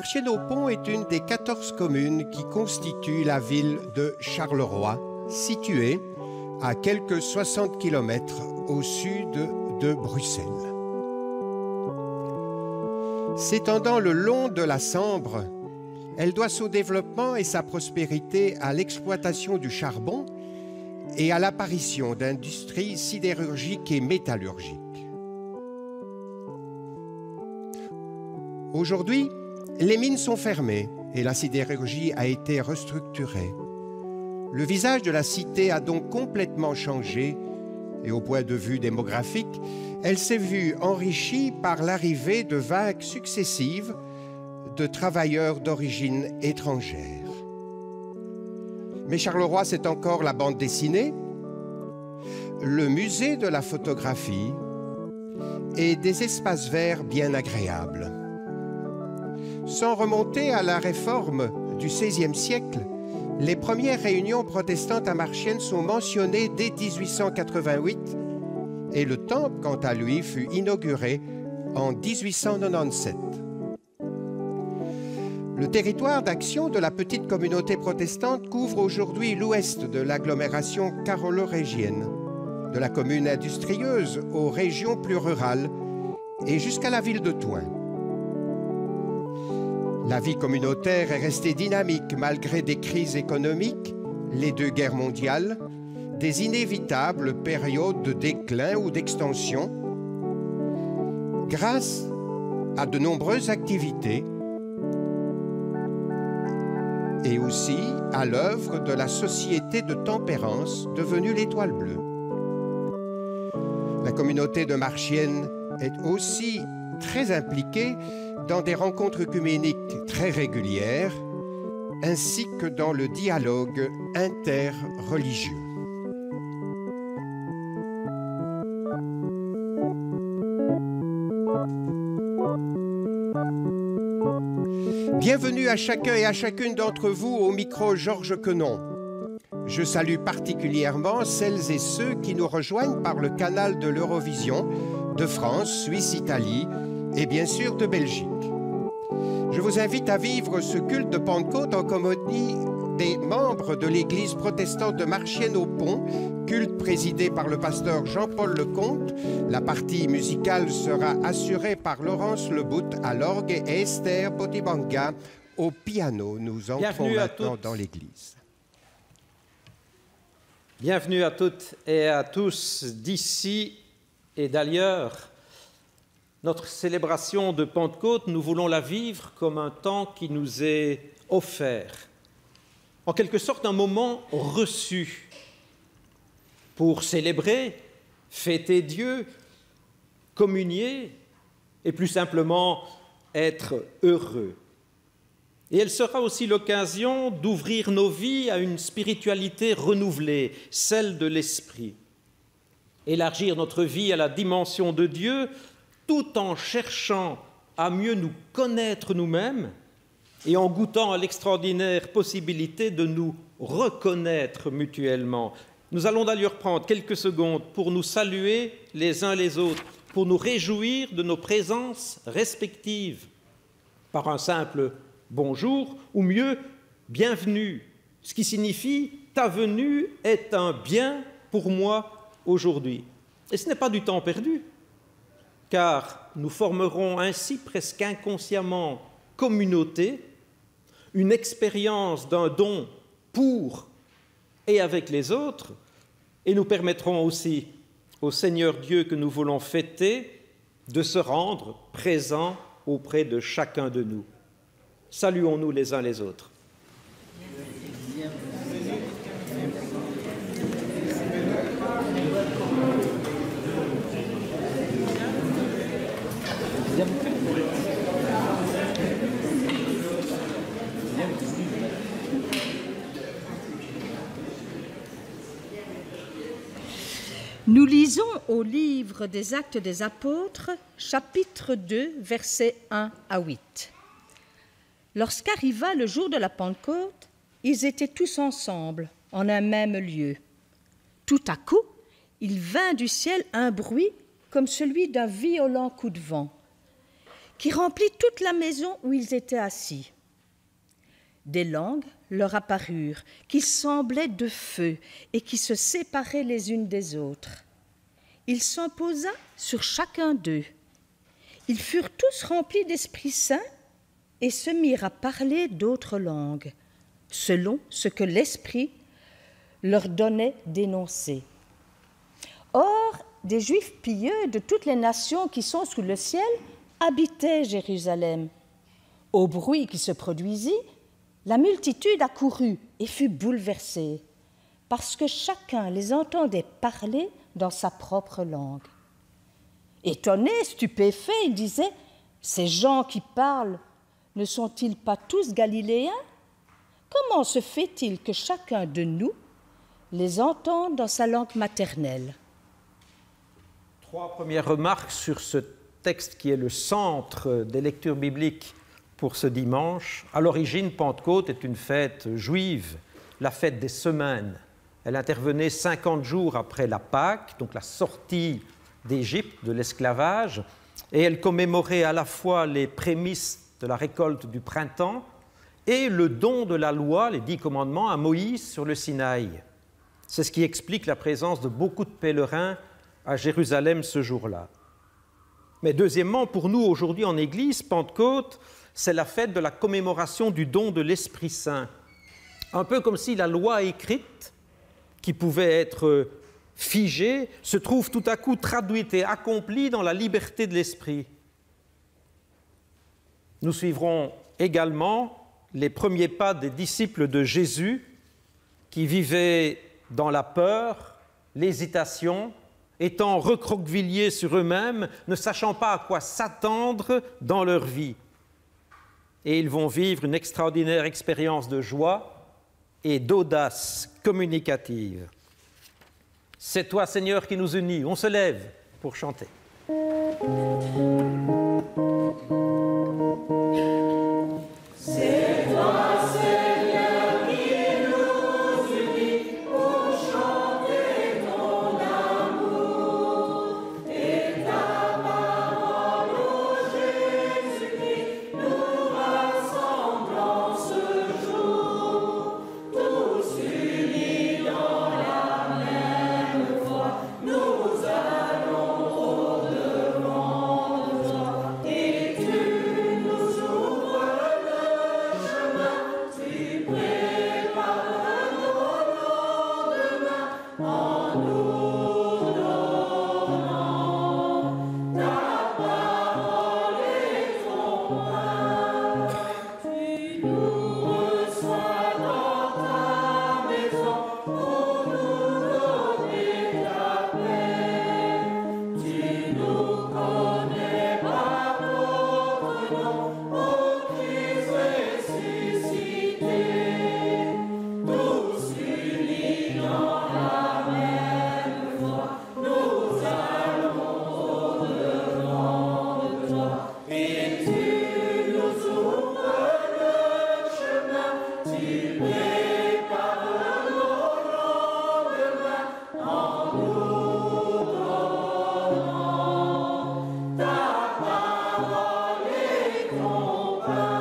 Marchienne-au-Pont est une des 14 communes qui constituent la ville de Charleroi, située à quelques 60 km au sud de Bruxelles. S'étendant le long de la Sambre, elle doit son développement et sa prospérité à l'exploitation du charbon et à l'apparition d'industries sidérurgiques et métallurgiques. Aujourd'hui, les mines sont fermées et la sidérurgie a été restructurée. Le visage de la cité a donc complètement changé et au point de vue démographique, elle s'est vue enrichie par l'arrivée de vagues successives de travailleurs d'origine étrangère. Mais Charleroi, c'est encore la bande dessinée, le musée de la photographie et des espaces verts bien agréables. Sans remonter à la réforme du XVIe siècle, les premières réunions protestantes à Marchienne sont mentionnées dès 1888 et le temple, quant à lui, fut inauguré en 1897. Le territoire d'action de la petite communauté protestante couvre aujourd'hui l'ouest de l'agglomération carolo-régienne, de la commune industrieuse aux régions plus rurales et jusqu'à la ville de Thoin. La vie communautaire est restée dynamique malgré des crises économiques, les 2 guerres mondiales, des inévitables périodes de déclin ou d'extension, grâce à de nombreuses activités et aussi à l'œuvre de la Société de tempérance devenue l'Étoile bleue. La communauté de Marchienne est aussi très impliquée dans des rencontres œcuméniques très régulières, ainsi que dans le dialogue interreligieux. Bienvenue à chacun et à chacune d'entre vous au micro Georges Quenon. Je salue particulièrement celles et ceux qui nous rejoignent par le canal de l'Eurovision, de France, Suisse, Italie et bien sûr de Belgique. Je vous invite à vivre ce culte de Pentecôte en compagnie des membres de l'Église protestante de Marchienne-au-Pont, culte présidé par le pasteur Jean-Paul Lecomte. La partie musicale sera assurée par Laurence Lebout à l'orgue et Esther Potibanga au piano. Nous entrons maintenant dans l'Église. Bienvenue à toutes et à tous d'ici et d'ailleurs. Notre célébration de Pentecôte, nous voulons la vivre comme un temps qui nous est offert. En quelque sorte, un moment reçu pour célébrer, fêter Dieu, communier et plus simplement être heureux. Et elle sera aussi l'occasion d'ouvrir nos vies à une spiritualité renouvelée, celle de l'Esprit. Élargir notre vie à la dimension de Dieu, tout en cherchant à mieux nous connaître nous-mêmes et en goûtant à l'extraordinaire possibilité de nous reconnaître mutuellement. Nous allons d'ailleurs prendre quelques secondes pour nous saluer les uns les autres, pour nous réjouir de nos présences respectives, par un simple bonjour, ou mieux, bienvenue, ce qui signifie « ta venue est un bien pour moi aujourd'hui ». Et ce n'est pas du temps perdu, car nous formerons ainsi presque inconsciemment communauté, une expérience d'un don pour et avec les autres, et nous permettrons aussi au Seigneur Dieu que nous voulons fêter de se rendre présent auprès de chacun de nous. Saluons-nous les uns les autres. Nous lisons au livre des Actes des Apôtres, chapitre 2, versets 1 à 8. Lorsqu'arriva le jour de la Pentecôte, ils étaient tous ensemble, en un même lieu. Tout à coup, il vint du ciel un bruit comme celui d'un violent coup de vent, qui remplit toute la maison où ils étaient assis. Des langues leur apparurent, qui semblaient de feu et qui se séparaient les unes des autres. Il s'en posa sur chacun d'eux. Ils furent tous remplis d'Esprit Saint et se mirent à parler d'autres langues, selon ce que l'Esprit leur donnait d'énoncer. Or, des Juifs pieux de toutes les nations qui sont sous le ciel habitaient Jérusalem. Au bruit qui se produisit, la multitude accourut et fut bouleversée, parce que chacun les entendait parler dans sa propre langue. Étonnés, stupéfaits, ils disaient « Ces gens qui parlent, ne sont-ils pas tous galiléens? Comment se fait-il que chacun de nous les entende dans sa langue maternelle ?» Trois premières remarques sur ce texte qui est le centre des lectures bibliques pour ce dimanche. À l'origine, Pentecôte est une fête juive, la fête des semaines. Elle intervenait 50 jours après la Pâque, donc la sortie d'Égypte, de l'esclavage, et elle commémorait à la fois les prémices de la récolte du printemps et le don de la loi, les 10 commandements, à Moïse sur le Sinaï. C'est ce qui explique la présence de beaucoup de pèlerins à Jérusalem ce jour-là. Mais deuxièmement, pour nous aujourd'hui en Église, Pentecôte, c'est la fête de la commémoration du don de l'Esprit Saint. Un peu comme si la loi écrite, qui pouvait être figée, se trouve tout à coup traduite et accomplie dans la liberté de l'Esprit. Nous suivrons également les premiers pas des disciples de Jésus qui vivaient dans la peur, l'hésitation, étant recroquevillés sur eux-mêmes, ne sachant pas à quoi s'attendre dans leur vie. Et ils vont vivre une extraordinaire expérience de joie et d'audace communicative. C'est toi, Seigneur, qui nous unis. On se lève pour chanter. C'est toi, Seigneur, qui nous unit pour chanter ton amour. Et ta parole, ô Jésus-Christ, nous rassemble en ce jour. Tous unis dans la même foi, nous allons au-devant de toi. Et tu nous ouvres le chemin, tu prépares nos lendemains en nous donnant ta parole et ton pain. Tu nous reçois dans ta maison pour nous donner ta paix. Tu nous connais par notre nom, ô Christ ressuscité. Tous unis dans la même foi, nous allons au-devant de toi. Et tu nous ouvres le chemin, tu prépares nos lendemains en nous donnant ta parole et ton pain.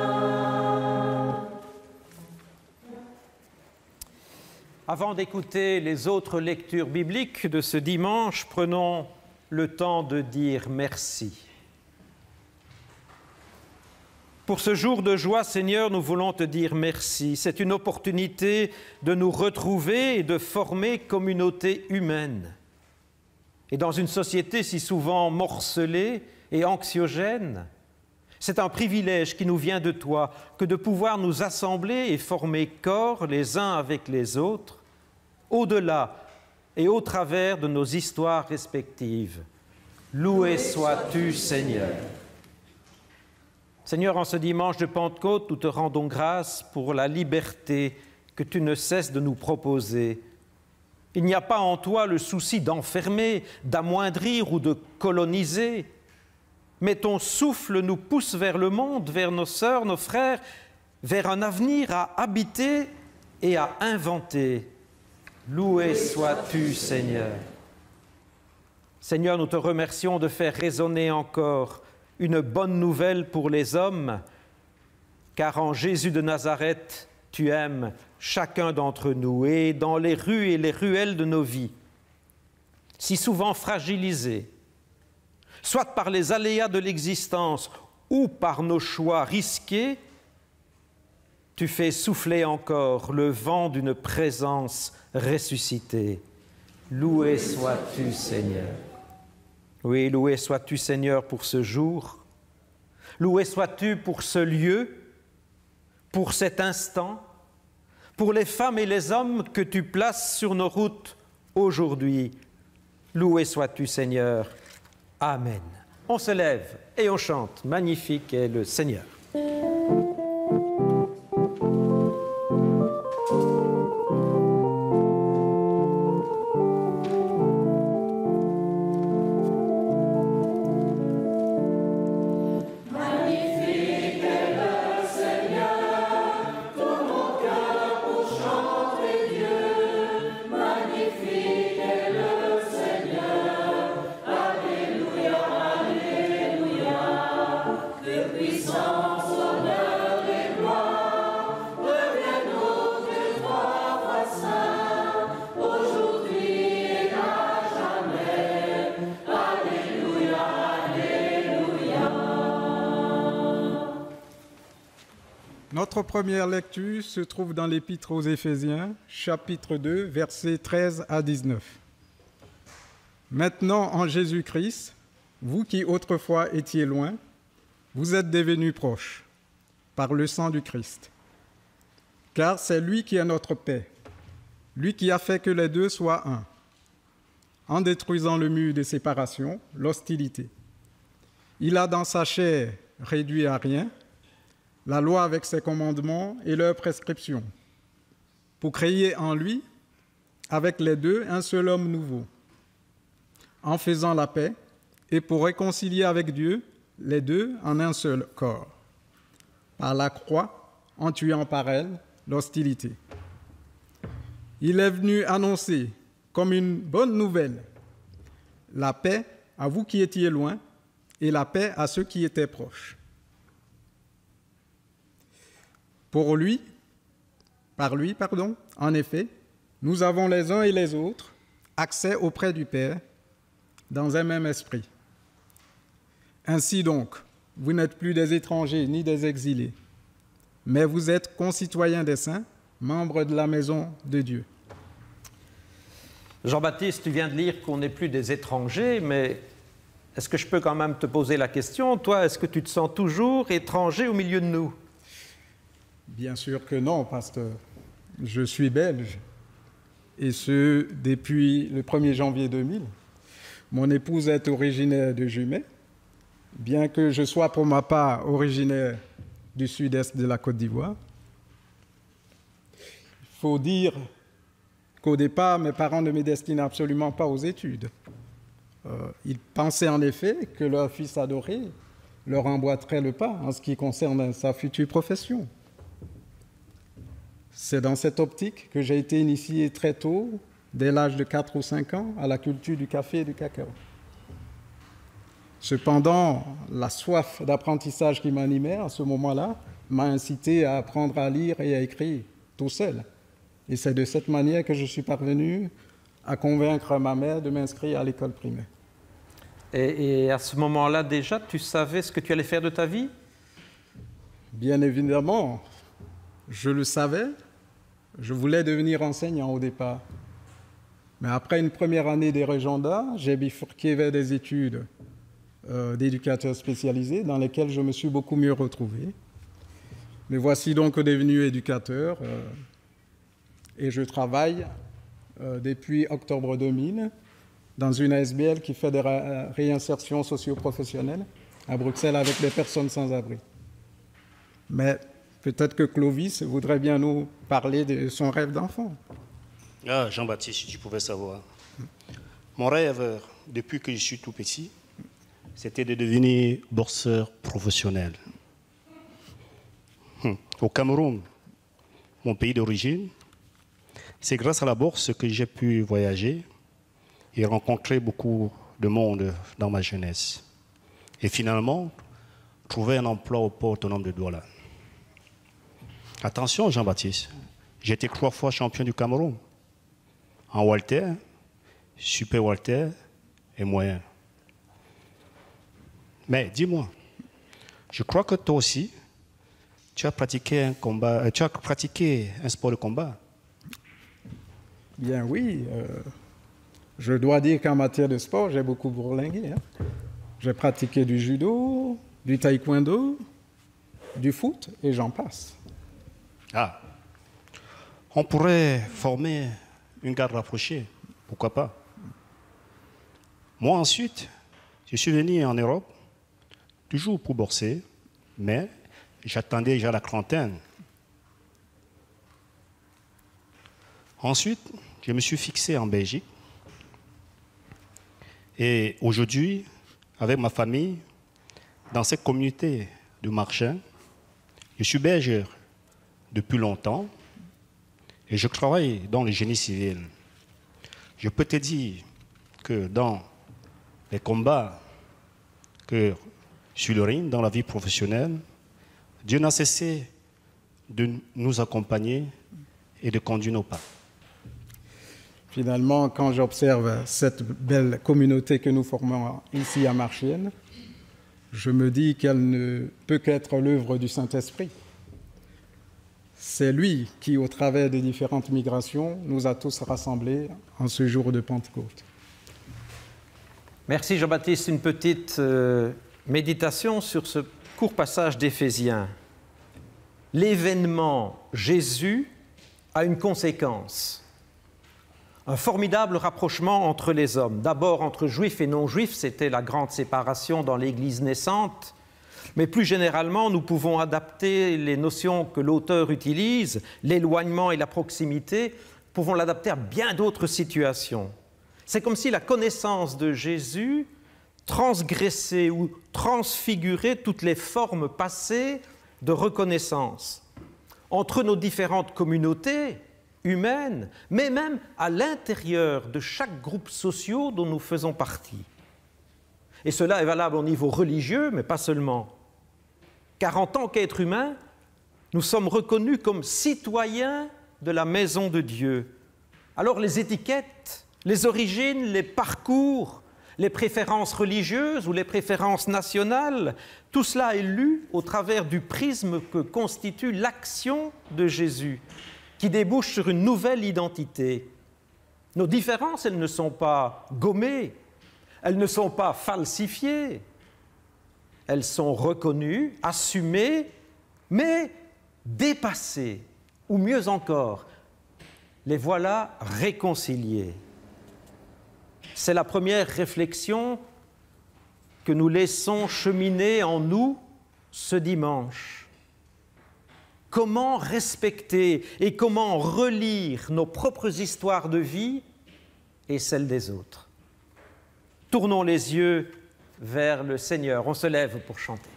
Avant d'écouter les autres lectures bibliques de ce dimanche, prenons le temps de dire merci. Pour ce jour de joie, Seigneur, nous voulons te dire merci. C'est une opportunité de nous retrouver et de former communauté humaine. Et dans une société si souvent morcelée et anxiogène, c'est un privilège qui nous vient de toi que de pouvoir nous assembler et former corps les uns avec les autres, au-delà et au travers de nos histoires respectives. Loué sois-tu, Seigneur. Seigneur, en ce dimanche de Pentecôte, nous te rendons grâce pour la liberté que tu ne cesses de nous proposer. Il n'y a pas en toi le souci d'enfermer, d'amoindrir ou de coloniser, mais ton souffle nous pousse vers le monde, vers nos sœurs, nos frères, vers un avenir à habiter et à inventer. Loué sois-tu, Seigneur. Seigneur, nous te remercions de faire résonner encore une bonne nouvelle pour les hommes, car en Jésus de Nazareth, tu aimes chacun d'entre nous et dans les rues et les ruelles de nos vies, si souvent fragilisés, soit par les aléas de l'existence ou par nos choix risqués, tu fais souffler encore le vent d'une présence ressuscitée. Loué sois-tu, Seigneur. Oui, loué sois-tu, Seigneur, pour ce jour. Loué sois-tu pour ce lieu, pour cet instant, pour les femmes et les hommes que tu places sur nos routes aujourd'hui. Loué sois-tu, Seigneur. Amen. On se lève et on chante. Magnifique est le Seigneur. Notre première lecture se trouve dans l'Épître aux Éphésiens, chapitre 2, versets 13 à 19. Maintenant, en Jésus-Christ, vous qui autrefois étiez loin, vous êtes devenus proches par le sang du Christ. Car c'est lui qui est notre paix, lui qui a fait que les deux soient un, en détruisant le mur de séparation, l'hostilité. Il a dans sa chair réduit à rien la loi avec ses commandements et leurs prescriptions, pour créer en lui, avec les deux, un seul homme nouveau, en faisant la paix, et pour réconcilier avec Dieu les deux en un seul corps, par la croix, en tuant par elle l'hostilité. Il est venu annoncer comme une bonne nouvelle la paix à vous qui étiez loin et la paix à ceux qui étaient proches. En effet, nous avons les uns et les autres accès auprès du Père dans un même esprit. Ainsi donc, vous n'êtes plus des étrangers ni des exilés, mais vous êtes concitoyens des saints, membres de la maison de Dieu. Jean-Baptiste, tu viens de lire qu'on n'est plus des étrangers, mais est-ce que je peux quand même te poser la question? Toi, est-ce que tu te sens toujours étranger au milieu de nous? Bien sûr que non, pasteur. Je suis belge, et ce, depuis le 1er janvier 2000. Mon épouse est originaire de Jumet, bien que je sois pour ma part originaire du sud-est de la Côte d'Ivoire. Il faut dire qu'au départ, mes parents ne me destinaient absolument pas aux études. Ils pensaient en effet que leur fils adoré leur emboîterait le pas en ce qui concerne sa future profession. C'est dans cette optique que j'ai été initié très tôt, dès l'âge de 4 ou 5 ans, à la culture du café et du cacao. Cependant, la soif d'apprentissage qui m'animait à ce moment-là m'a incité à apprendre à lire et à écrire tout seul. Et c'est de cette manière que je suis parvenu à convaincre ma mère de m'inscrire à l'école primaire. Et à ce moment-là, déjà, tu savais ce que tu allais faire de ta vie? Bien évidemment, je le savais. Je voulais devenir enseignant au départ. Mais après une première année des Régendas, j'ai bifurqué vers des études d'éducateur spécialisé dans lesquelles je me suis beaucoup mieux retrouvé. Me voici donc devenu éducateur et je travaille depuis octobre 2000 dans une ASBL qui fait des réinsertions socio-professionnelles à Bruxelles avec des personnes sans abri. Mais peut-être que Clovis voudrait bien nous parler de son rêve d'enfant. Ah, Jean-Baptiste, si tu pouvais savoir. Mon rêve, depuis que je suis tout petit, c'était de devenir boxeur professionnel. Au Cameroun, mon pays d'origine, c'est grâce à la boxe que j'ai pu voyager et rencontrer beaucoup de monde dans ma jeunesse. Et finalement, trouver un emploi au port autonome de Douala. Attention, Jean-Baptiste, j'ai été 3 fois champion du Cameroun. En Walter, Super Walter et moyen. Mais dis-moi, je crois que toi aussi, tu as pratiqué un sport de combat. Bien oui, je dois dire qu'en matière de sport, j'ai beaucoup bourlingué. J'ai pratiqué du judo, du taekwondo, du foot et j'en passe. Ah, on pourrait former une garde rapprochée, pourquoi pas. Moi ensuite, je suis venu en Europe, toujours pour boxer, mais j'attendais déjà la quarantaine. Ensuite, je me suis fixé en Belgique. Et aujourd'hui, avec ma famille, dans cette communauté de marchands, je suis bergère depuis longtemps et je travaille dans le génie civil. Je peux te dire que dans les combats que sur le ring, dans la vie professionnelle, Dieu n'a cessé de nous accompagner et de conduire nos pas. Finalement, quand j'observe cette belle communauté que nous formons ici à Marchiennes, je me dis qu'elle ne peut qu'être l'œuvre du Saint-Esprit. C'est lui qui, au travers des différentes migrations, nous a tous rassemblés en ce jour de Pentecôte. Merci Jean-Baptiste. Une petite méditation sur ce court passage d'Éphésiens. L'événement Jésus a une conséquence. Un formidable rapprochement entre les hommes. D'abord entre juifs et non-juifs, c'était la grande séparation dans l'Église naissante. Mais plus généralement, nous pouvons adapter les notions que l'auteur utilise, l'éloignement et la proximité, pouvons l'adapter à bien d'autres situations. C'est comme si la connaissance de Jésus transgressait ou transfigurait toutes les formes passées de reconnaissance entre nos différentes communautés humaines, mais même à l'intérieur de chaque groupe social dont nous faisons partie. Et cela est valable au niveau religieux, mais pas seulement. Car en tant qu'êtres humains, nous sommes reconnus comme citoyens de la maison de Dieu. Alors les étiquettes, les origines, les parcours, les préférences religieuses ou les préférences nationales, tout cela est lu au travers du prisme que constitue l'action de Jésus, qui débouche sur une nouvelle identité. Nos différences, elles ne sont pas gommées, elles ne sont pas falsifiées, elles sont reconnues, assumées, mais dépassées, ou mieux encore, les voilà réconciliées. C'est la première réflexion que nous laissons cheminer en nous ce dimanche. Comment respecter et comment relire nos propres histoires de vie et celles des autres? Tournons les yeux vers le Seigneur. On se lève pour chanter.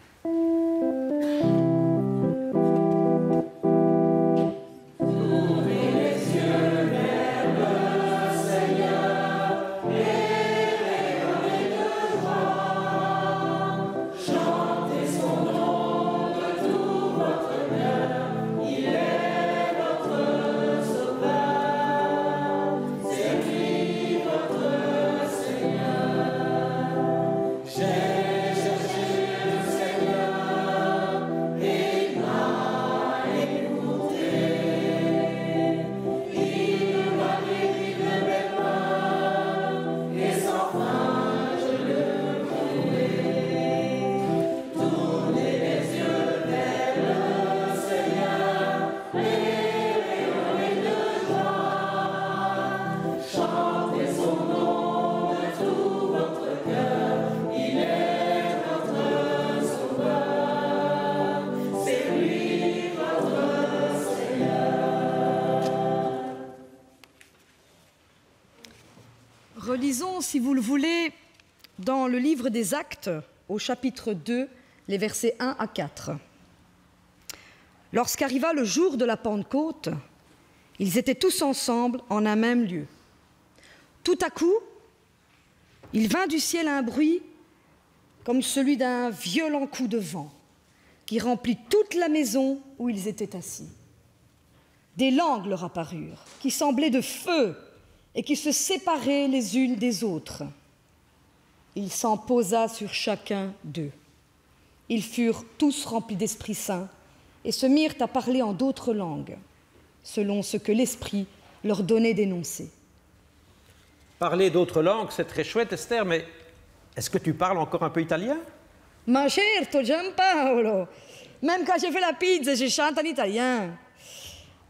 Relisons, si vous le voulez, dans le livre des Actes, au chapitre 2, les versets 1 à 4. Lorsqu'arriva le jour de la Pentecôte, ils étaient tous ensemble en un même lieu. Tout à coup, il vint du ciel un bruit comme celui d'un violent coup de vent, qui remplit toute la maison où ils étaient assis. Des langues leur apparurent, qui semblaient de feu et qui se séparaient les unes des autres. Il s'en posa sur chacun d'eux. Ils furent tous remplis d'Esprit Saint et se mirent à parler en d'autres langues, selon ce que l'Esprit leur donnait d'énoncer. Parler d'autres langues, c'est très chouette, Esther, mais est-ce que tu parles encore un peu italien? Ma certo, Gianpaolo. Même quand j'ai fait la pizza, je chante en italien.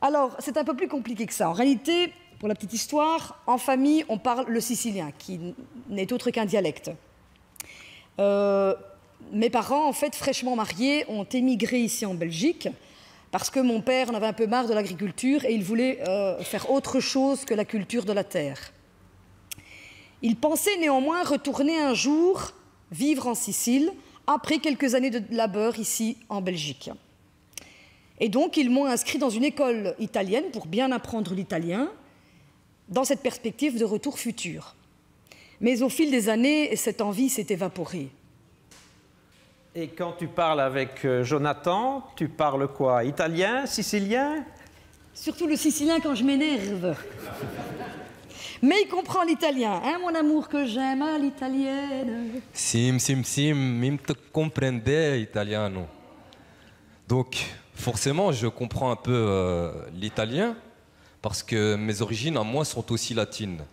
Alors, c'est un peu plus compliqué que ça. En réalité, pour la petite histoire, en famille, on parle le sicilien, qui n'est autre qu'un dialecte. Mes parents, en fait, fraîchement mariés, ont émigré ici en Belgique parce que mon père en avait un peu marre de l'agriculture et il voulait faire autre chose que la culture de la terre. Il pensait néanmoins retourner un jour vivre en Sicile après quelques années de labeur ici en Belgique. Et donc, ils m'ont inscrit dans une école italienne pour bien apprendre l'italien, dans cette perspective de retour futur. Mais au fil des années, cette envie s'est évaporée. Et quand tu parles avec Jonathan, tu parles quoi? Italien, sicilien? Surtout le sicilien quand je m'énerve. Mais il comprend l'italien, hein, mon amour que j'aime à l'italienne. Sim, même te comprende italiano. Donc, forcément, je comprends un peu l'italien, parce que mes origines à moi sont aussi latines.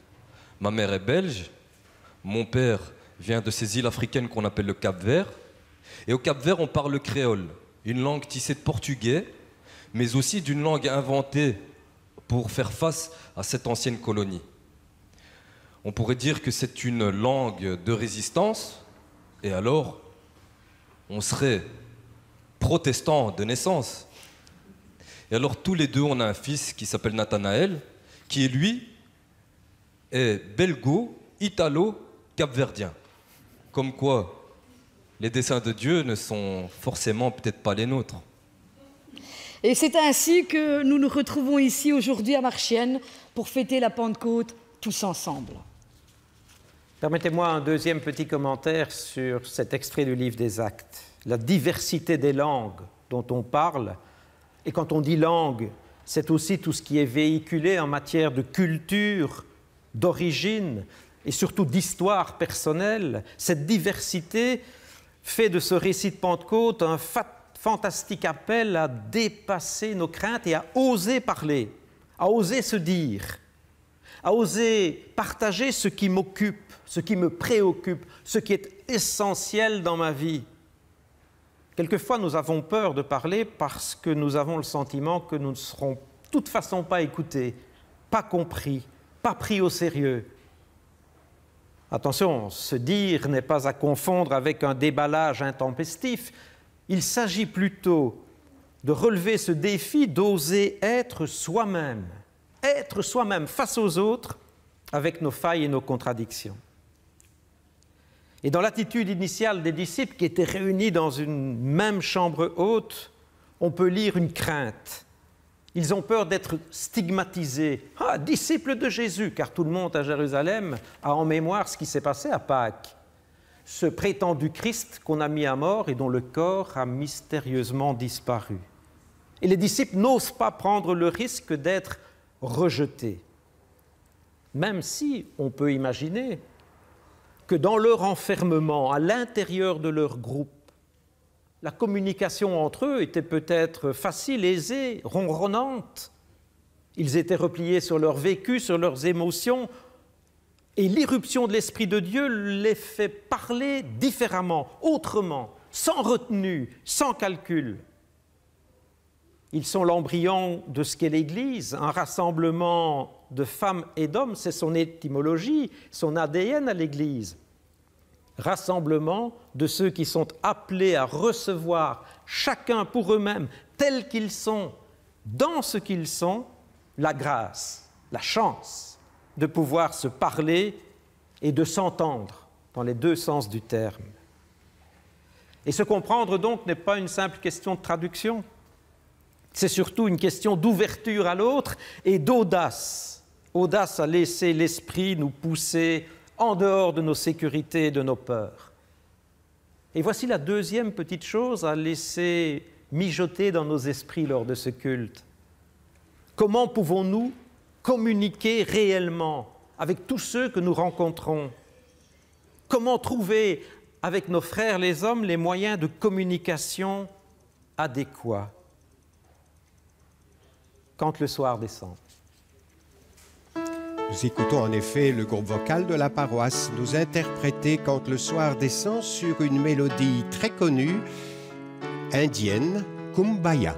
Ma mère est belge, mon père vient de ces îles africaines qu'on appelle le Cap-Vert, et au Cap-Vert, on parle le créole, une langue tissée de portugais, mais aussi d'une langue inventée pour faire face à cette ancienne colonie. On pourrait dire que c'est une langue de résistance, et alors, on serait protestant de naissance. Et alors, tous les deux, on a un fils qui s'appelle Nathanaël, qui, lui, est belgo-italo-capverdien. Comme quoi, les desseins de Dieu ne sont forcément peut-être pas les nôtres. Et c'est ainsi que nous nous retrouvons ici aujourd'hui à Marchienne pour fêter la Pentecôte tous ensemble. Permettez-moi un deuxième petit commentaire sur cet extrait du livre des Actes. La diversité des langues dont on parle, et quand on dit langue, c'est aussi tout ce qui est véhiculé en matière de culture, d'origine et surtout d'histoire personnelle. Cette diversité fait de ce récit de Pentecôte un fantastique appel à dépasser nos craintes et à oser parler, à oser se dire, à oser partager ce qui m'occupe, ce qui me préoccupe, ce qui est essentiel dans ma vie. Quelquefois, nous avons peur de parler parce que nous avons le sentiment que nous ne serons de toute façon pas écoutés, pas compris, pas pris au sérieux. Attention, se dire n'est pas à confondre avec un déballage intempestif. Il s'agit plutôt de relever ce défi d'oser être soi-même face aux autres avec nos failles et nos contradictions. Et dans l'attitude initiale des disciples qui étaient réunis dans une même chambre haute, on peut lire une crainte. Ils ont peur d'être stigmatisés. Ah, disciples de Jésus, car tout le monde à Jérusalem a en mémoire ce qui s'est passé à Pâques. Ce prétendu Christ qu'on a mis à mort et dont le corps a mystérieusement disparu. Et les disciples n'osent pas prendre le risque d'être rejetés. Même si on peut imaginer que dans leur enfermement, à l'intérieur de leur groupe, la communication entre eux était peut-être facile, aisée, ronronnante. Ils étaient repliés sur leur vécu, sur leurs émotions, et l'irruption de l'Esprit de Dieu les fait parler différemment, autrement, sans retenue, sans calcul. Ils sont l'embryon de ce qu'est l'Église, un rassemblement de femmes et d'hommes, c'est son étymologie, son ADN à l'Église. Rassemblement de ceux qui sont appelés à recevoir, chacun pour eux-mêmes, tels qu'ils sont, dans ce qu'ils sont, la grâce, la chance de pouvoir se parler et de s'entendre dans les deux sens du terme. Et se comprendre donc n'est pas une simple question de traduction, c'est surtout une question d'ouverture à l'autre et d'audace. Audace à laisser l'esprit nous pousser en dehors de nos sécurités et de nos peurs. Et voici la deuxième petite chose à laisser mijoter dans nos esprits lors de ce culte. Comment pouvons-nous communiquer réellement avec tous ceux que nous rencontrons? Comment trouver avec nos frères les hommes les moyens de communication adéquats quand le soir descend? Nous écoutons en effet le groupe vocal de la paroisse nous interpréter Quand le soir descend sur une mélodie très connue, indienne, Kumbaya.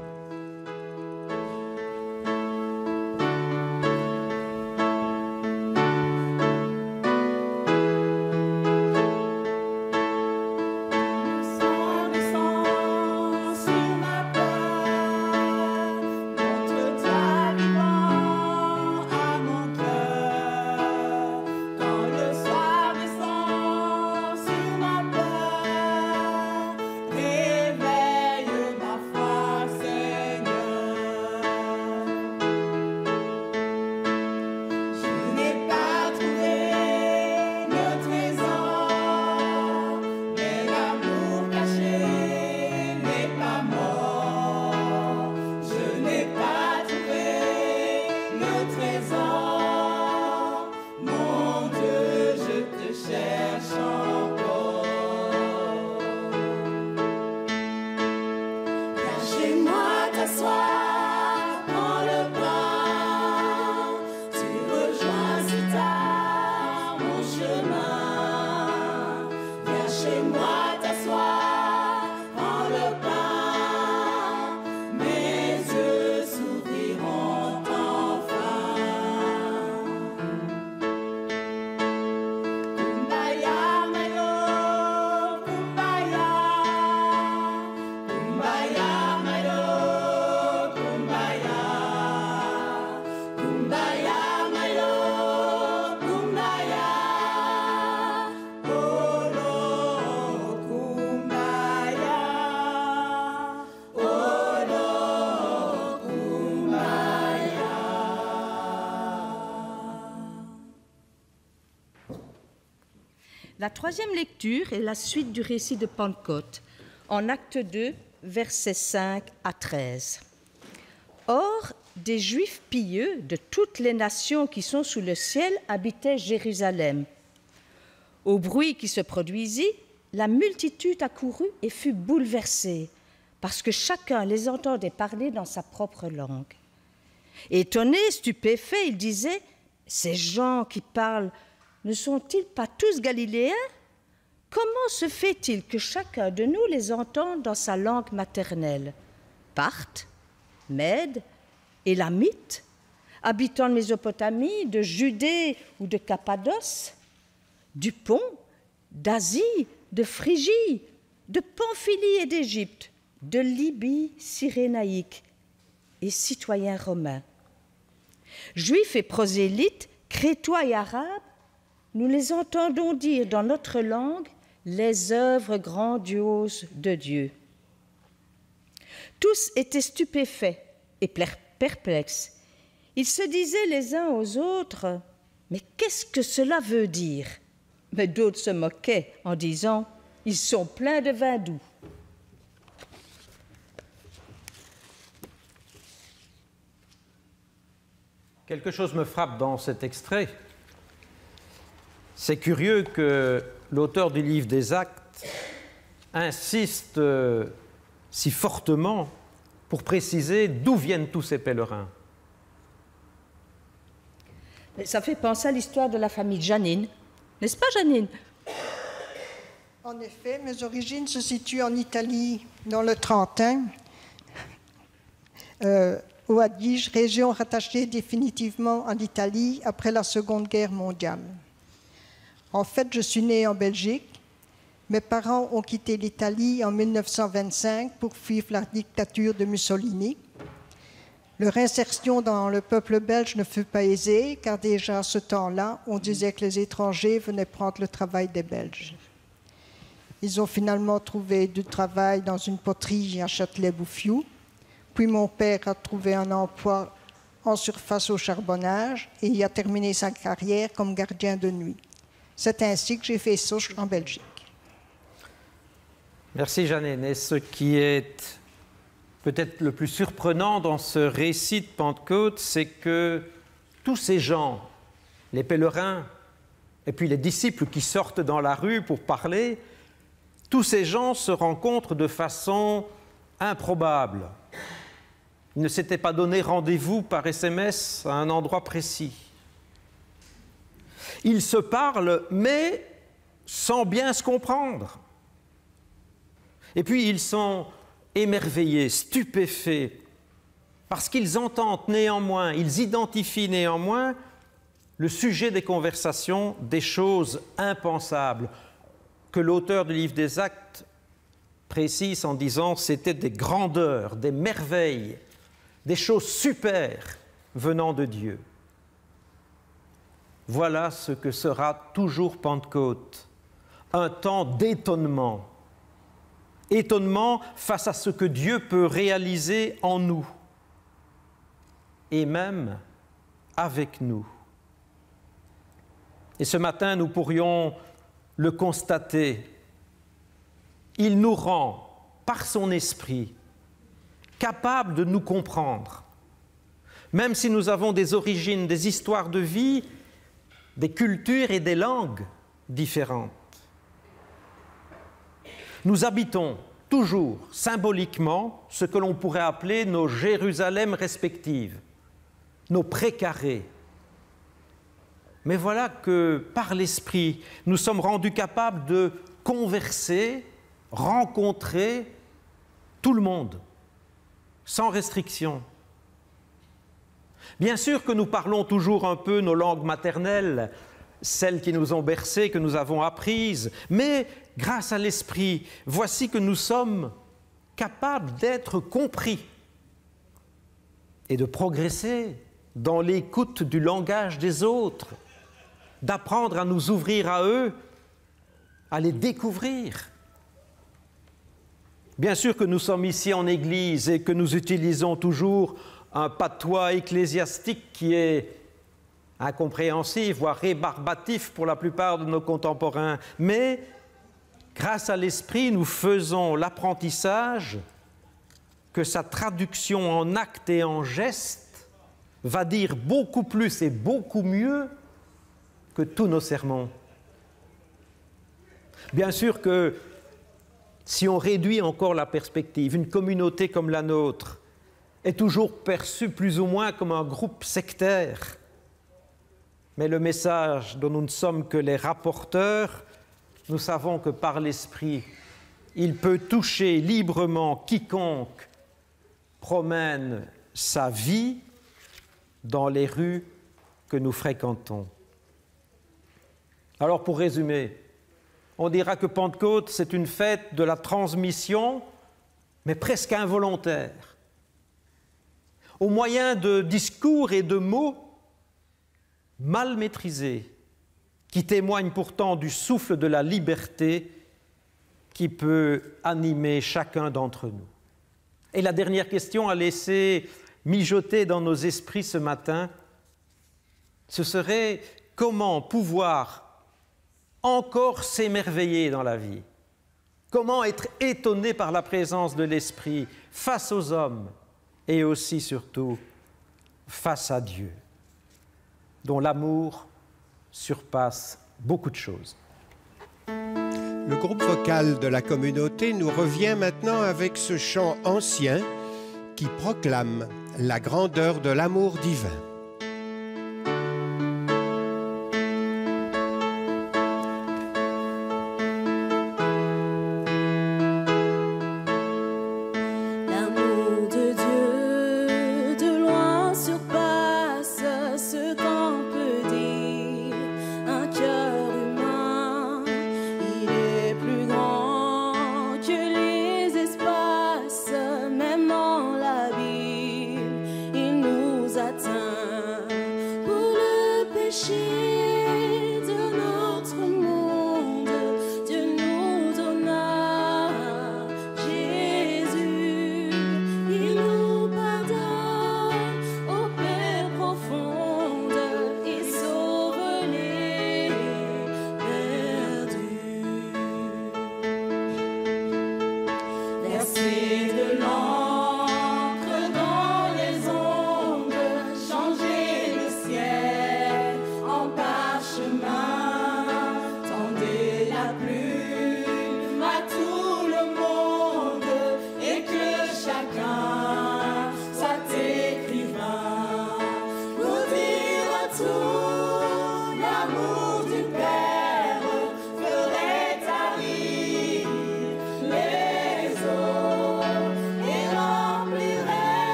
La troisième lecture est la suite du récit de Pentecôte, en acte 2, versets 5 à 13. Or, des Juifs pieux de toutes les nations qui sont sous le ciel habitaient Jérusalem. Au bruit qui se produisit, la multitude accourut et fut bouleversée, parce que chacun les entendait parler dans sa propre langue. Étonnés, stupéfaits, ils disaient « Ces gens qui parlent, ne sont-ils pas tous galiléens? Comment se fait-il que chacun de nous les entende dans sa langue maternelle? Parthes, Mèdes, Élamites, habitants de Mésopotamie, de Judée ou de Cappadoce, du Pont, d'Asie, de Phrygie, de Pamphylie et d'Égypte, de Libye cyrénaïque et citoyens romains. Juifs et prosélytes, crétois et arabes, nous les entendons dire dans notre langue les œuvres grandioses de Dieu. Tous étaient stupéfaits et perplexes. Ils se disaient les uns aux autres « Mais qu'est-ce que cela veut dire ?» Mais d'autres se moquaient en disant « Ils sont pleins de vin doux. » Quelque chose me frappe dans cet extrait. C'est curieux que l'auteur du livre des Actes insiste si fortement pour préciser d'où viennent tous ces pèlerins. Mais ça fait penser à l'histoire de la famille de Janine. N'est-ce pas, Janine? En effet, mes origines se situent en Italie, dans le Trentin, au Adige, région rattachée définitivement à l'Italie après la Seconde Guerre mondiale. En fait, je suis née en Belgique. Mes parents ont quitté l'Italie en 1925 pour fuir la dictature de Mussolini. Leur insertion dans le peuple belge ne fut pas aisée, car déjà à ce temps-là, on disait que les étrangers venaient prendre le travail des Belges. Ils ont finalement trouvé du travail dans une poterie à Châtelet-Bouffiou. Puis mon père a trouvé un emploi en surface au charbonnage et il a terminé sa carrière comme gardien de nuit. C'est ainsi que j'ai fait souche en Belgique. Merci Jeannine. Et ce qui est peut-être le plus surprenant dans ce récit de Pentecôte, c'est que tous ces gens, les pèlerins et puis les disciples qui sortent dans la rue pour parler, tous ces gens se rencontrent de façon improbable. Ils ne s'étaient pas donné rendez-vous par SMS à un endroit précis. Ils se parlent, mais sans bien se comprendre. Et puis ils sont émerveillés, stupéfaits, parce qu'ils entendent néanmoins, ils identifient néanmoins le sujet des conversations, des choses impensables, que l'auteur du livre des Actes précise en disant c'était des grandeurs, des merveilles, des choses super venant de Dieu. Voilà ce que sera toujours Pentecôte, un temps d'étonnement. Étonnement face à ce que Dieu peut réaliser en nous et même avec nous. Et ce matin, nous pourrions le constater. Il nous rend, par son esprit, capables de nous comprendre. Même si nous avons des origines, des histoires de vie, des cultures et des langues différentes. Nous habitons toujours symboliquement ce que l'on pourrait appeler nos Jérusalem respectives, nos précarés. Mais voilà que par l'Esprit, nous sommes rendus capables de converser, rencontrer tout le monde, sans restriction. Bien sûr que nous parlons toujours un peu nos langues maternelles, celles qui nous ont bercés, que nous avons apprises, mais grâce à l'Esprit, voici que nous sommes capables d'être compris et de progresser dans l'écoute du langage des autres, d'apprendre à nous ouvrir à eux, à les découvrir. Bien sûr que nous sommes ici en Église et que nous utilisons toujours un patois ecclésiastique qui est incompréhensif, voire rébarbatif pour la plupart de nos contemporains. Mais grâce à l'Esprit, nous faisons l'apprentissage que sa traduction en actes et en gestes va dire beaucoup plus et beaucoup mieux que tous nos sermons. Bien sûr que si on réduit encore la perspective, une communauté comme la nôtre est toujours perçue plus ou moins comme un groupe sectaire. Mais le message dont nous ne sommes que les rapporteurs, nous savons que par l'Esprit, il peut toucher librement quiconque promène sa vie dans les rues que nous fréquentons. Alors pour résumer, on dira que Pentecôte, c'est une fête de la transmission, mais presque involontaire, au moyen de discours et de mots mal maîtrisés, qui témoignent pourtant du souffle de la liberté qui peut animer chacun d'entre nous. Et la dernière question à laisser mijoter dans nos esprits ce matin, ce serait comment pouvoir encore s'émerveiller dans la vie, comment être étonné par la présence de l'Esprit face aux hommes et aussi surtout face à Dieu, dont l'amour surpasse beaucoup de choses. Le groupe vocal de la communauté nous revient maintenant avec ce chant ancien qui proclame la grandeur de l'amour divin.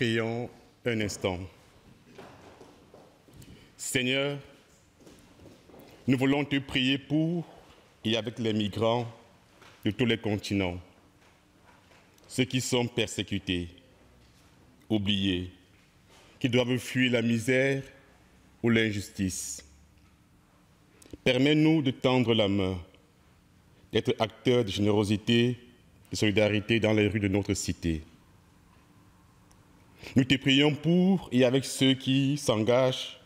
Prions un instant. Seigneur, nous voulons te prier pour et avec les migrants de tous les continents, ceux qui sont persécutés, oubliés, qui doivent fuir la misère ou l'injustice. Permets-nous de tendre la main, d'être acteurs de générosité, de solidarité dans les rues de notre cité. Nous te prions pour et avec ceux qui s'engagent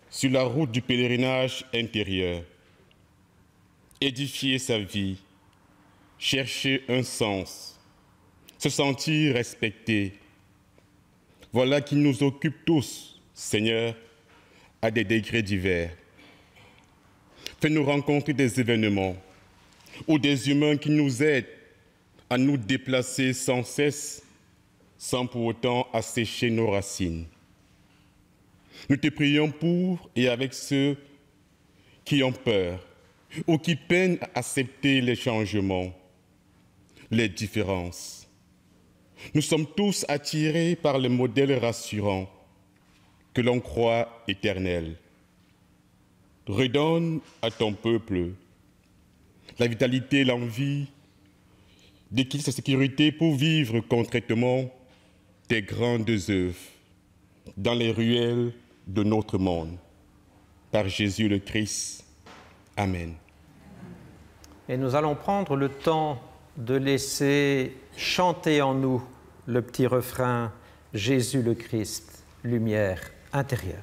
sur la route du pèlerinage intérieur. Édifier sa vie, chercher un sens, se sentir respecté. Voilà qui nous occupe tous, Seigneur, à des degrés divers. Fais-nous rencontrer des événements ou des humains qui nous aident à nous déplacer sans cesse, sans pour autant assécher nos racines. Nous te prions pour et avec ceux qui ont peur ou qui peinent à accepter les changements, les différences. Nous sommes tous attirés par le modèle rassurant que l'on croit éternel. Redonne à ton peuple la vitalité, l'envie, d'équilibre sa sécurité pour vivre concrètement tes grandes œuvres dans les ruelles de notre monde. Par Jésus le Christ. Amen. Et nous allons prendre le temps de laisser chanter en nous le petit refrain « Jésus le Christ, lumière intérieure ».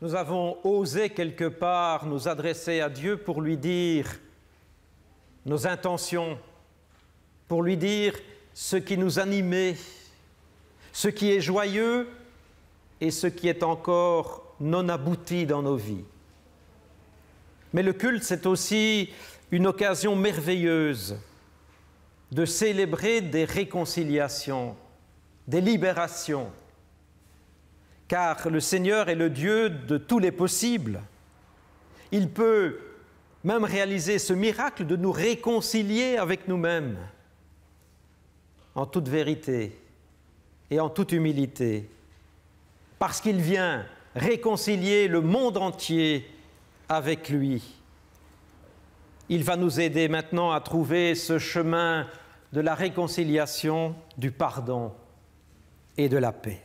Nous avons osé quelque part nous adresser à Dieu pour lui dire nos intentions, pour lui dire ce qui nous animait, ce qui est joyeux et ce qui est encore non abouti dans nos vies. Mais le culte, c'est aussi une occasion merveilleuse de célébrer des réconciliations, des libérations, car le Seigneur est le Dieu de tous les possibles. Il peut même réaliser ce miracle de nous réconcilier avec nous-mêmes, en toute vérité et en toute humilité, parce qu'il vient réconcilier le monde entier avec lui. Il va nous aider maintenant à trouver ce chemin de la réconciliation, du pardon et de la paix.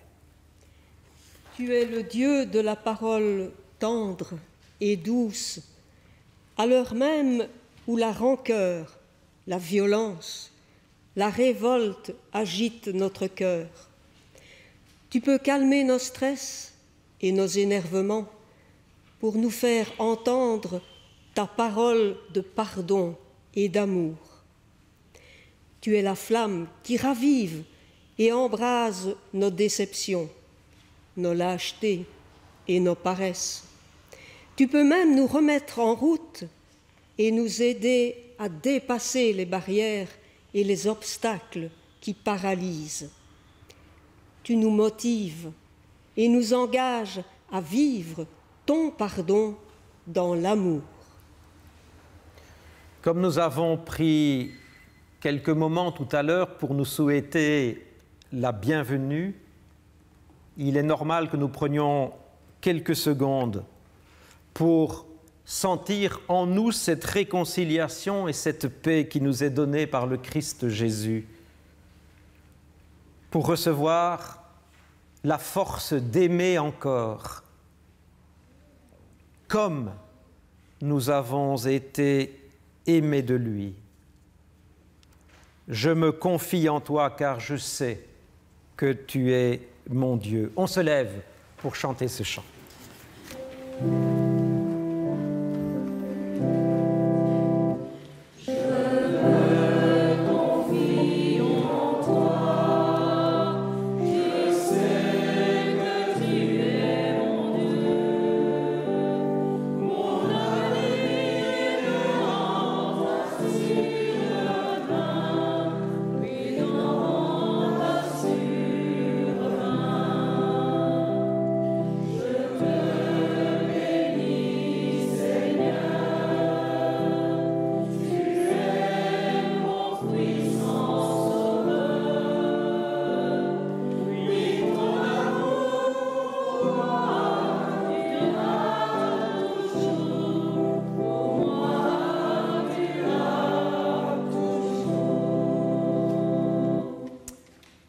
Tu es le Dieu de la parole tendre et douce, à l'heure même où la rancœur, la violence, la révolte agitent notre cœur. Tu peux calmer nos stress et nos énervements pour nous faire entendre ta parole de pardon et d'amour. Tu es la flamme qui ravive et embrase nos déceptions, nos lâchetés et nos paresses. Tu peux même nous remettre en route et nous aider à dépasser les barrières et les obstacles qui paralysent. Tu nous motives et nous engages à vivre ton pardon dans l'amour. Comme nous avons pris quelques moments tout à l'heure pour nous souhaiter la bienvenue, il est normal que nous prenions quelques secondes pour sentir en nous cette réconciliation et cette paix qui nous est donnée par le Christ Jésus, pour recevoir la force d'aimer encore, comme nous avons été aimés de lui. Je me confie en toi car je sais que tu es mon Dieu. On se lève pour chanter ce chant.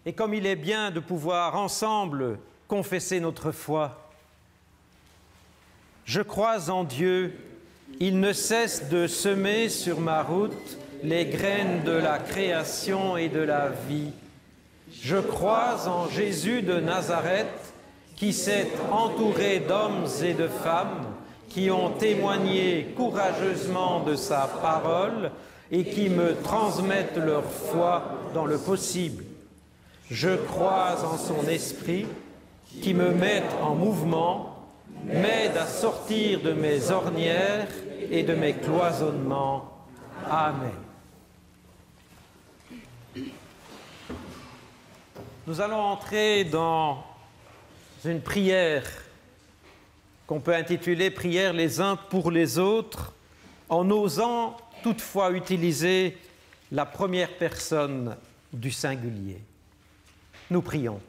Et comme il est bien de pouvoir ensemble confesser notre foi, je crois en Dieu, il ne cesse de semer sur ma route les graines de la création et de la vie. Je crois en Jésus de Nazareth, qui s'est entouré d'hommes et de femmes qui ont témoigné courageusement de sa parole et qui me transmettent leur foi dans le possible. Je crois en son esprit qui me met en mouvement, m'aide à sortir de mes ornières et de mes cloisonnements. Amen. Nous allons entrer dans une prière qu'on peut intituler « Prière les uns pour les autres » en osant toutefois utiliser la première personne du singulier. Nous prions.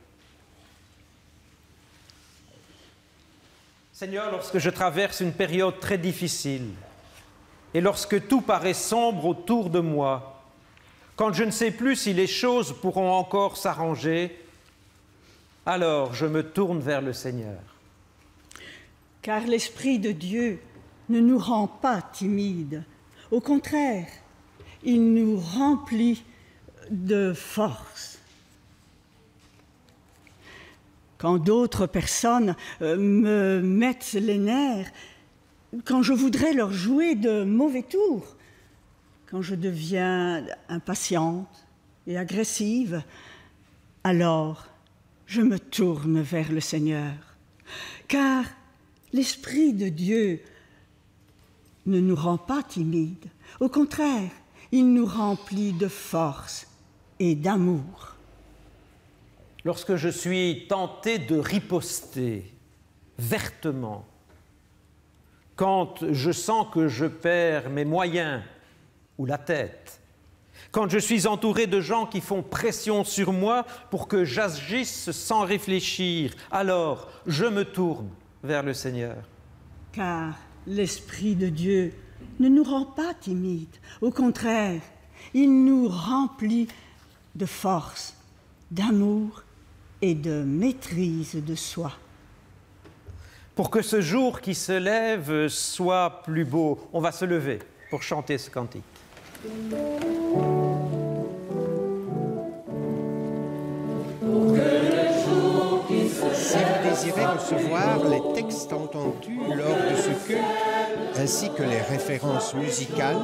Seigneur, lorsque je traverse une période très difficile et lorsque tout paraît sombre autour de moi, quand je ne sais plus si les choses pourront encore s'arranger, alors je me tourne vers le Seigneur. Car l'Esprit de Dieu ne nous rend pas timides. Au contraire, il nous remplit de force. Quand d'autres personnes me mettent les nerfs, quand je voudrais leur jouer de mauvais tours, quand je deviens impatiente et agressive, alors je me tourne vers le Seigneur. Car l'Esprit de Dieu ne nous rend pas timides. Au contraire, il nous remplit de force et d'amour. Lorsque je suis tenté de riposter vertement, quand je sens que je perds mes moyens ou la tête, quand je suis entouré de gens qui font pression sur moi pour que j'agisse sans réfléchir, alors je me tourne vers le Seigneur. Car l'Esprit de Dieu ne nous rend pas timides. Au contraire, il nous remplit de force, d'amour et de maîtrise de soi. Pour que ce jour qui se lève soit plus beau, on va se lever pour chanter ce cantique. Si vous désirez recevoir les textes entendus lors de ce culte, ainsi que les références musicales,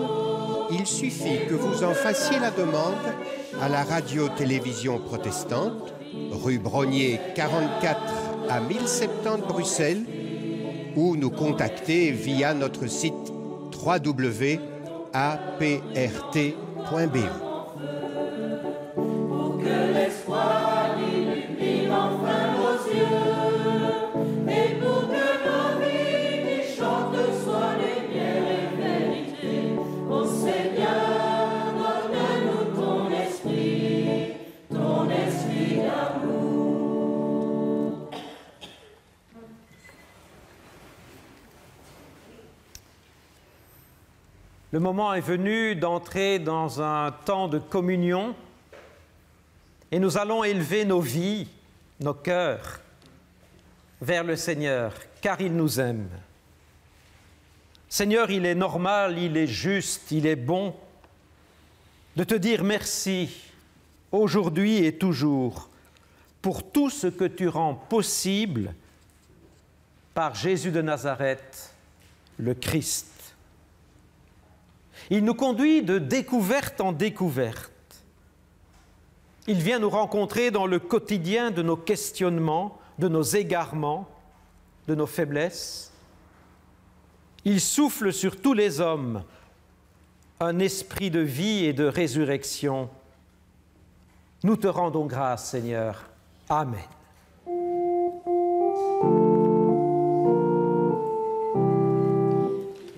il suffit que vous en fassiez la demande à la radio-télévision protestante, rue Brognier 44 à 1070 Bruxelles, ou nous contacter via notre site www.aprt.be. Pour que l'espoir illumine enfin nos yeux, et pour que nos vies qui chantent soient lumière et vérité. Ô Seigneur, donne-nous ton esprit d'amour. Le moment est venu d'entrer dans un temps de communion et nous allons élever nos vies, nos cœurs vers le Seigneur, car il nous aime. Seigneur, il est normal, il est juste, il est bon de te dire merci aujourd'hui et toujours pour tout ce que tu rends possible par Jésus de Nazareth, le Christ. Il nous conduit de découverte en découverte. Il vient nous rencontrer dans le quotidien de nos questionnements, de nos égarements, de nos faiblesses. Il souffle sur tous les hommes un esprit de vie et de résurrection. Nous te rendons grâce, Seigneur. Amen.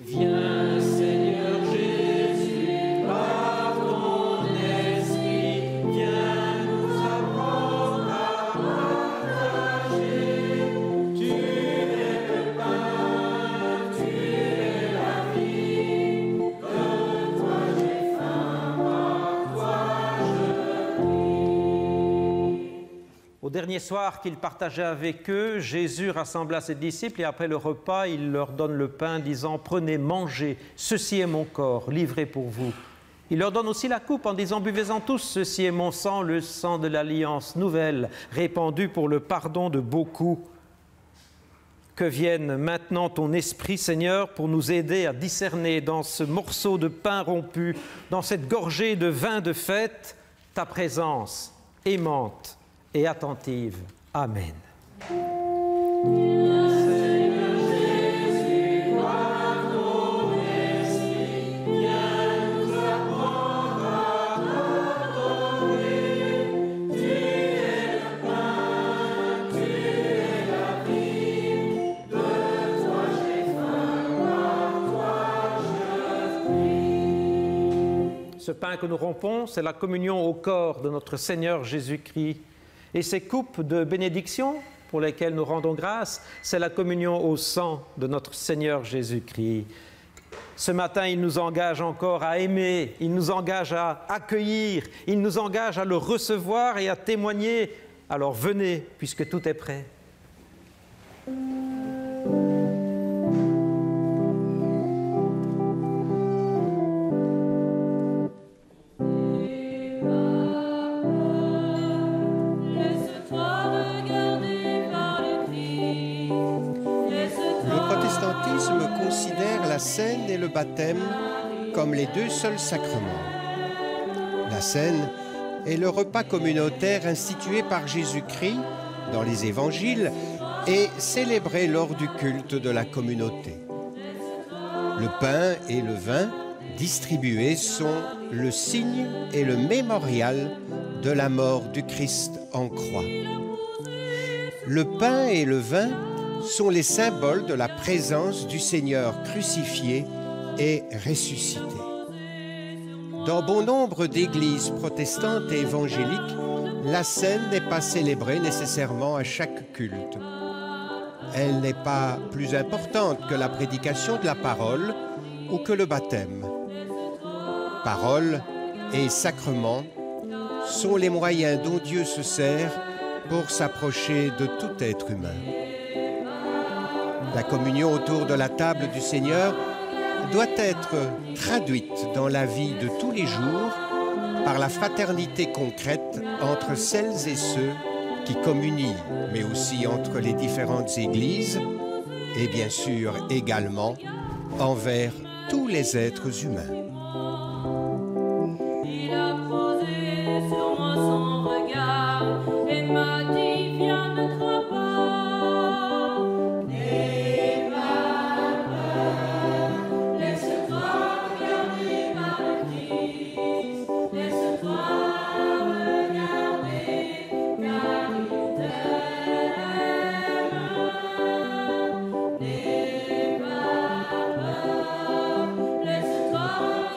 Viens, Seigneur Jésus, par ton esprit, viens nous apprendre à partager. Tu es le pain, tu es la vie, de toi j'ai faim, par toi je prie. Au dernier soir qu'il partageait avec eux, Jésus rassembla ses disciples et après le repas, il leur donne le pain, disant « Prenez, mangez, ceci est mon corps, livré pour vous. » Il leur donne aussi la coupe en disant « Buvez-en tous, ceci est mon sang, le sang de l'alliance nouvelle, répandu pour le pardon de beaucoup. » Que vienne maintenant ton esprit, Seigneur, pour nous aider à discerner dans ce morceau de pain rompu, dans cette gorgée de vin de fête, ta présence aimante et attentive. Amen. Ce pain que nous rompons, c'est la communion au corps de notre Seigneur Jésus-Christ. Et ces coupes de bénédiction pour lesquelles nous rendons grâce, c'est la communion au sang de notre Seigneur Jésus-Christ. Ce matin, il nous engage encore à aimer, il nous engage à accueillir, il nous engage à le recevoir et à témoigner. Alors venez, puisque tout est prêt. La scène et le baptême comme les deux seuls sacrements. La scène est le repas communautaire institué par Jésus-Christ dans les évangiles et célébré lors du culte de la communauté. Le pain et le vin distribués sont le signe et le mémorial de la mort du Christ en croix. Le pain et le vin sont les symboles de la présence du Seigneur crucifié et ressuscité. Dans bon nombre d'églises protestantes et évangéliques, la scène n'est pas célébrée nécessairement à chaque culte. Elle n'est pas plus importante que la prédication de la parole ou que le baptême. Parole et sacrement sont les moyens dont Dieu se sert pour s'approcher de tout être humain. La communion autour de la table du Seigneur doit être traduite dans la vie de tous les jours par la fraternité concrète entre celles et ceux qui communient, mais aussi entre les différentes églises et bien sûr également envers tous les êtres humains. Il a posé sur moi son regard et m'a dit viens ne crains pas. Laisse-toi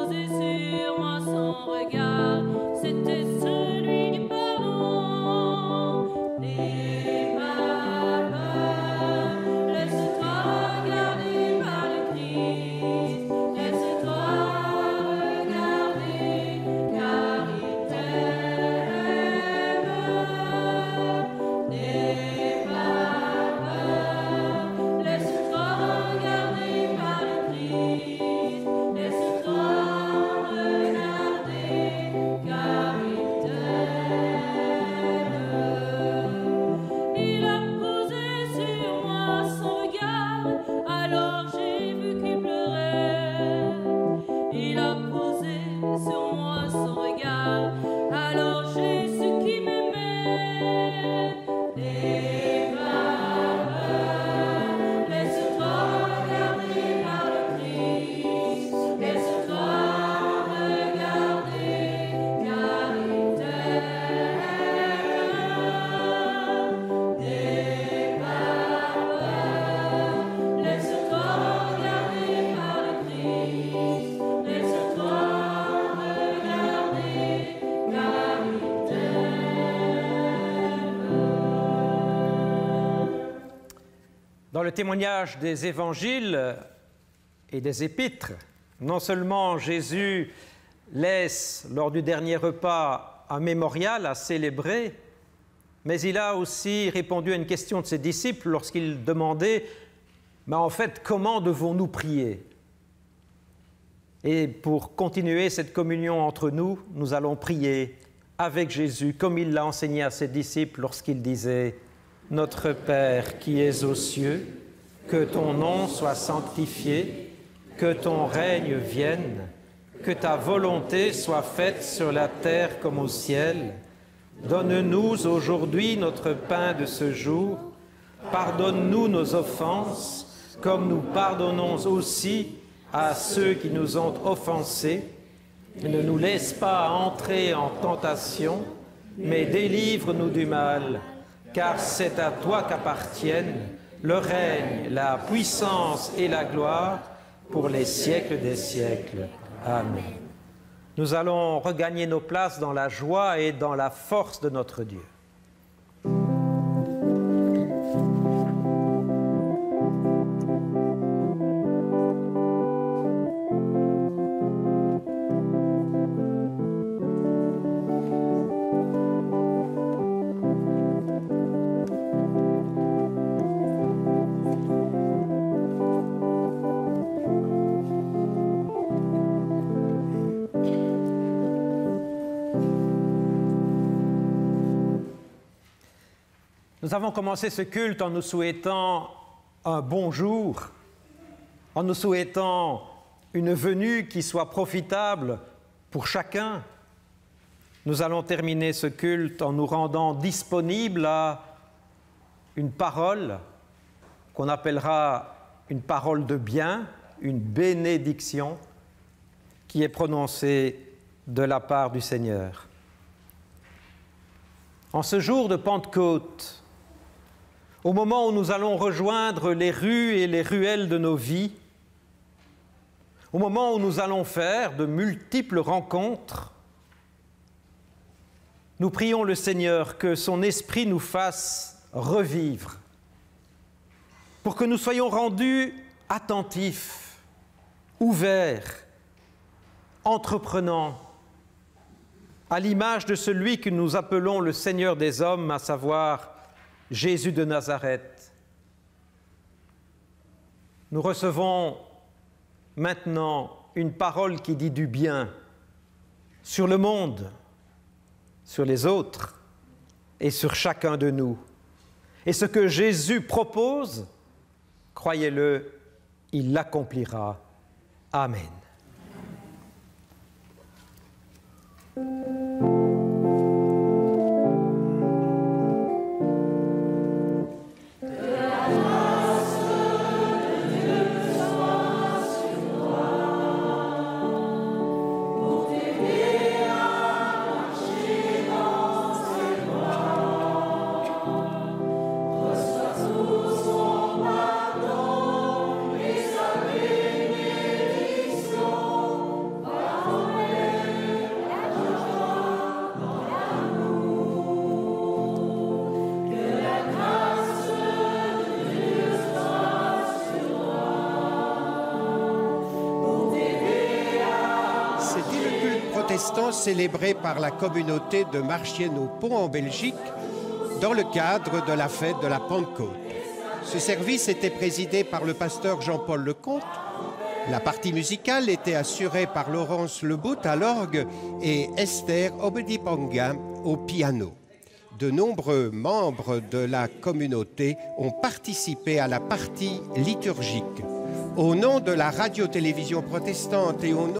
posé sur moi son regard, c'était celui du pardon. N'aie pas peur, laisse-toi regarder par le Christ, laisse-toi regarder, car il t'aime. N'aie pas peur, laisse-toi regarder par le Christ, laisse-toi regarder, car il t'aime. Il a posé sur moi son regard, alors j'ai vu qu'il pleurait. Il a posé sur moi son regard, alors j'ai su qu'il m'aimait. N'aie pas peur, laisse-toi regarder par le Christ, laisse-toi regarder, car il t'aime. N'aie pas peur, laisse-toi regarder par le Christ, laisse-toi regarder, car il t'aime. Dans le témoignage des évangiles et des épîtres, non seulement Jésus laisse lors du dernier repas un mémorial à célébrer, mais il a aussi répondu à une question de ses disciples lorsqu'il demandait « Mais en fait, comment devons-nous prier ?» Et pour continuer cette communion entre nous, nous allons prier avec Jésus, comme il l'a enseigné à ses disciples lorsqu'il disait « Notre Père qui es aux cieux, que ton nom soit sanctifié, que ton règne vienne, que ta volonté soit faite sur la terre comme au ciel. Donne-nous aujourd'hui notre pain de ce jour. Pardonne-nous nos offenses, comme nous pardonnons aussi à ceux qui nous ont offensés. Et ne nous laisse pas entrer en tentation, mais délivre-nous du mal, car c'est à toi qu'appartiennent le règne, la puissance et la gloire pour les siècles des siècles. Amen. Nous allons regagner nos places dans la joie et dans la force de notre Dieu. Nous avons commencé ce culte en nous souhaitant un bonjour, en nous souhaitant une venue qui soit profitable pour chacun. Nous allons terminer ce culte en nous rendant disponibles à une parole qu'on appellera une parole de bien, une bénédiction qui est prononcée de la part du Seigneur. En ce jour de Pentecôte, au moment où nous allons rejoindre les rues et les ruelles de nos vies, au moment où nous allons faire de multiples rencontres, nous prions le Seigneur que son Esprit nous fasse revivre, pour que nous soyons rendus attentifs, ouverts, entreprenants, à l'image de celui que nous appelons le Seigneur des hommes, à savoir Jésus de Nazareth. Nous recevons maintenant une parole qui dit du bien sur le monde, sur les autres et sur chacun de nous. Et ce que Jésus propose, croyez-le, il l'accomplira. Amen. Son pardon et sa bénédiction. C'était le culte protestant célébré par la communauté de Marchienne-au-Pont en Belgique dans le cadre de la fête de la Pentecôte. Ce service était présidé par le pasteur Jean-Paul Lecomte. La partie musicale était assurée par Laurence Lebout à l'orgue et Esther Obedipanga au piano. De nombreux membres de la communauté ont participé à la partie liturgique. Au nom de la radio-télévision protestante et au nom